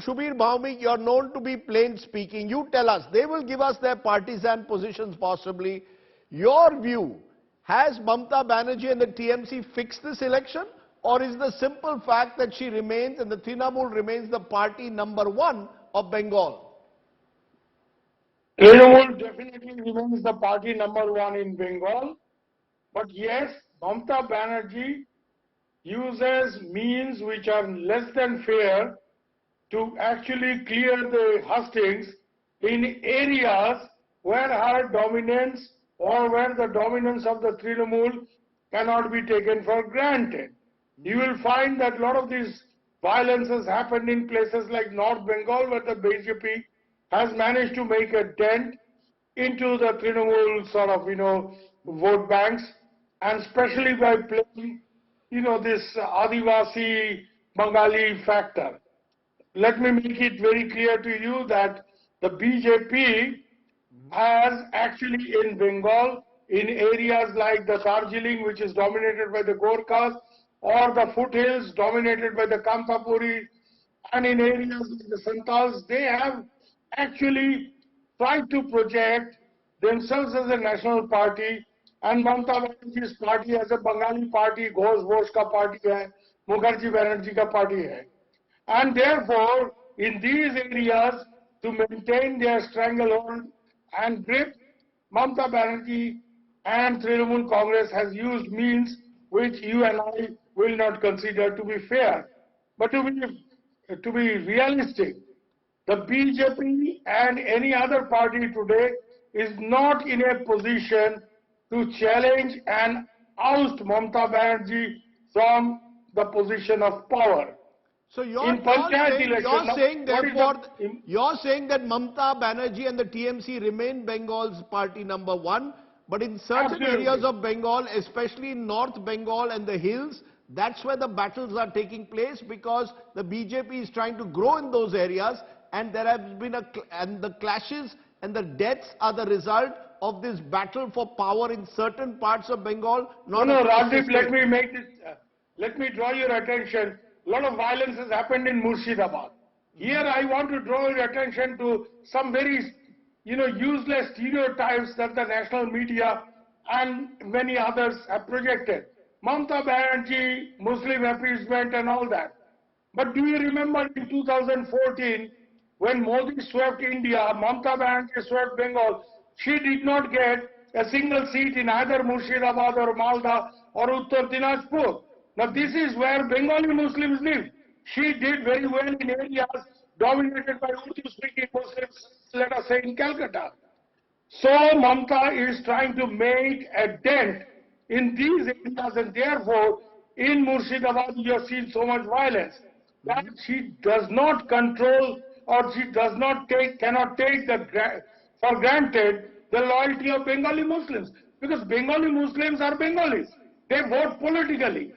Shubir Bhaumik, you're known to be plain speaking. You tell us. They will give us their partisan positions possibly. Your view, has Mamata Banerjee and the TMC fixed this election? Or is the simple fact that she remains and the Trinamool remains the party number one of Bengal? Trinamool definitely remains the party number one in Bengal. But yes, Mamata Banerjee uses means which are less than fair to actually clear the hustings in areas where her dominance or where the dominance of the Trinamool cannot be taken for granted. You will find that a lot of these violences happened in places like North Bengal, where the BJP has managed to make a dent into the Trinamool sort of, vote banks, and especially by playing, this Adivasi Bengali factor. Let me make it very clear to you that the BJP has actually in Bengal, in areas like the Darjeeling, which is dominated by the Gorkhas, or the foothills dominated by the Kantapuri, and in areas like the Santals, they have actually tried to project themselves as a national party, and Mamata Banerjee's party as a Bengali party, Ghosh Ghosh ka party hai, Mukherjee Banerjee ka party hai. And therefore, in these areas, to maintain their stranglehold and grip, Mamata Banerjee and Trinamool Congress has used means which you and I will not consider to be fair. But to be realistic, the BJP and any other party today is not in a position to challenge and oust Mamata Banerjee from the position of power. So you're saying that Mamata Banerjee and the TMC remain Bengal's party number one, but in certain areas of Bengal, especially in North Bengal and the hills, that's where the battles are taking place, because the BJP is trying to grow in those areas, and there has been and the clashes and the deaths are the result of this battle for power in certain parts of Bengal. No, Rajdip, let me draw your attention. A lot of violence has happened in Murshidabad. Here I want to draw your attention to some very, useless stereotypes that the national media and many others have projected. Mamata Banerjee, Muslim appeasement and all that. But do you remember in 2014, when Modi swept India, Mamata Banerjee swept Bengal, she did not get a single seat in either Murshidabad or Malda or Uttar Dinajpur. Now this is where Bengali Muslims live. She did very well in areas dominated by Urdu-speaking Muslims, let us say in Calcutta. So Mamata is trying to make a dent in these areas, and therefore in Murshidabad you have seen so much violence that she does not control, or she does not cannot take for granted the loyalty of Bengali Muslims, because Bengali Muslims are Bengalis. They vote politically.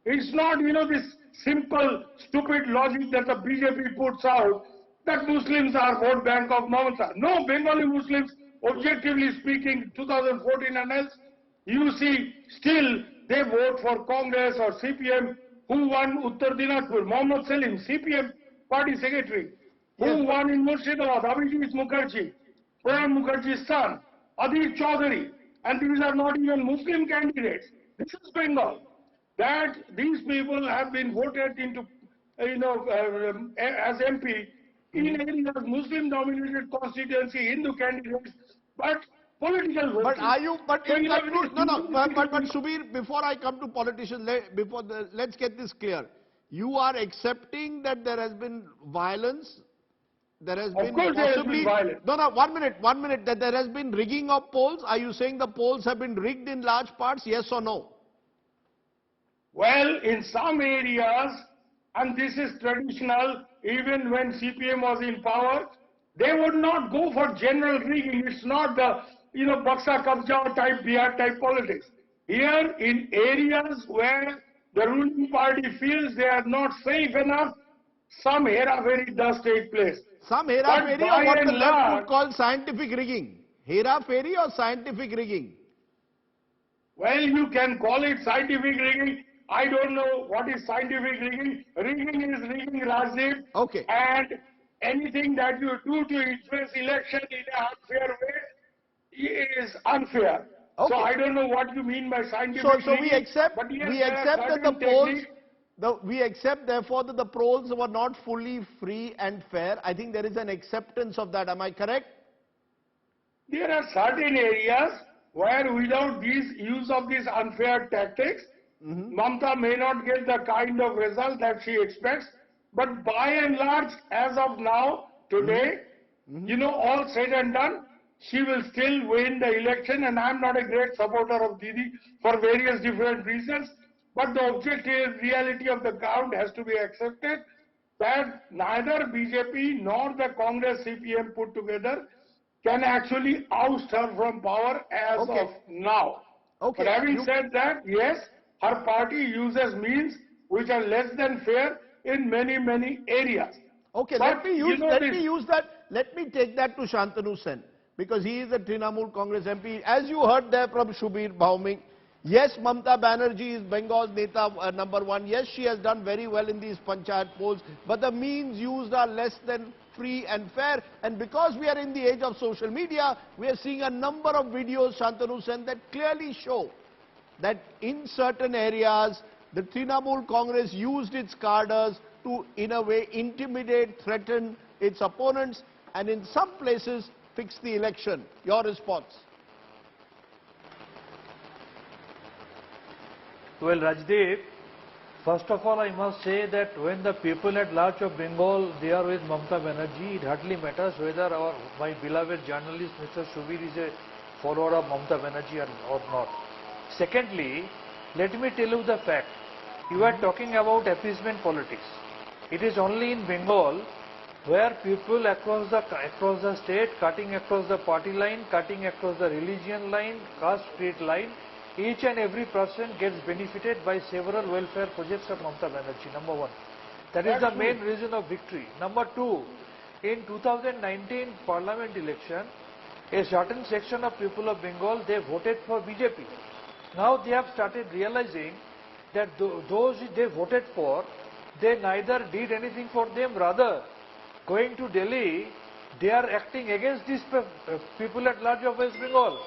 It's not, this simple, stupid logic that the BJP puts out that Muslims are vote bank of Mamata. No, Bengali Muslims, objectively speaking, 2014 and else, you see, still they vote for Congress or CPM. Who won Uttar Dinajpur? Mohammad Salim, CPM party secretary. Who won in Murshidabad? Abhijit Mukherjee, Pranab Mukherjee's son, Adil Chaudhary. And these are not even Muslim candidates. This is Bengal. That these people have been voted into, as MP in areas Muslim-dominated constituency, Hindu candidates, but political voting. But are you? But Subir, before I come to politicians, let's get this clear. You are accepting that there has been violence. There has been possibly. There has been violence. No, 1 minute. That there has been rigging of polls. Are you saying the polls have been rigged in large parts? Yes or no? Well, in some areas, and this is traditional, even when CPM was in power, they would not go for general rigging. It's not the, Baksa Kabja type, Bihar type politics. Here, in areas where the ruling party feels they are not safe enough, some hera-pheri does take place. Some hera-pheri or what the left would call scientific rigging. Hera-pheri or scientific rigging? Well, you can call it scientific rigging. I don't know what is scientific rigging. Rigging is rigging, Rajdeep. Okay. And anything that you do to influence election in an unfair way is unfair. So Okay. I don't know what you mean by scientific So rigging. we accept, but yes, we there are accept that the certain polls, techniques. we accept therefore that the polls were not fully free and fair. I think there is an acceptance of that. Am I correct? There are certain areas where without this use of these unfair tactics, Mamata may not get the kind of result that she expects. But by and large, as of now, today, you know, all said and done, she will still win the election. And I'm not a great supporter of Didi for various different reasons. But the objective reality of the ground has to be accepted that neither BJP nor the Congress CPM put together can actually oust her from power as Okay. of now. Okay. But having said that, yes, her party uses means which are less than fair in many, many areas. Okay, But, let me use that. Let me take that to Shantanu Sen, because he is a Trinamool Congress MP. As you heard there from Shubir Bhaumik, yes, Mamata Banerjee is Bengal's Neta number one. Yes, she has done very well in these Panchayat polls, but the means used are less than free and fair. And because we are in the age of social media, we are seeing a number of videos, Shantanu Sen, that clearly show that in certain areas, the Trinamool Congress used its cadres to, in a way, intimidate, threaten its opponents, and in some places, fix the election. Your response? Well, Rajdeep, first of all, I must say that when the people at large of Bengal, they are with Mamata Banerjee, it hardly matters whether my beloved journalist, Mr. Shubir, is a follower of Mamata Banerjee or not. Secondly, let me tell you the fact. You are talking about appeasement politics. It is only in Bengal where people across the state, cutting across the party line, cutting across the religion line, caste, creed line, each and every person gets benefited by several welfare projects of Mamata Banerjee, number one. That is the main reason of victory. Number two, in 2019 parliament election, a certain section of people of Bengal, they voted for BJP. Now they have started realizing that those they voted for, they neither did anything for them, rather going to Delhi, they are acting against these people at large of West Bengal.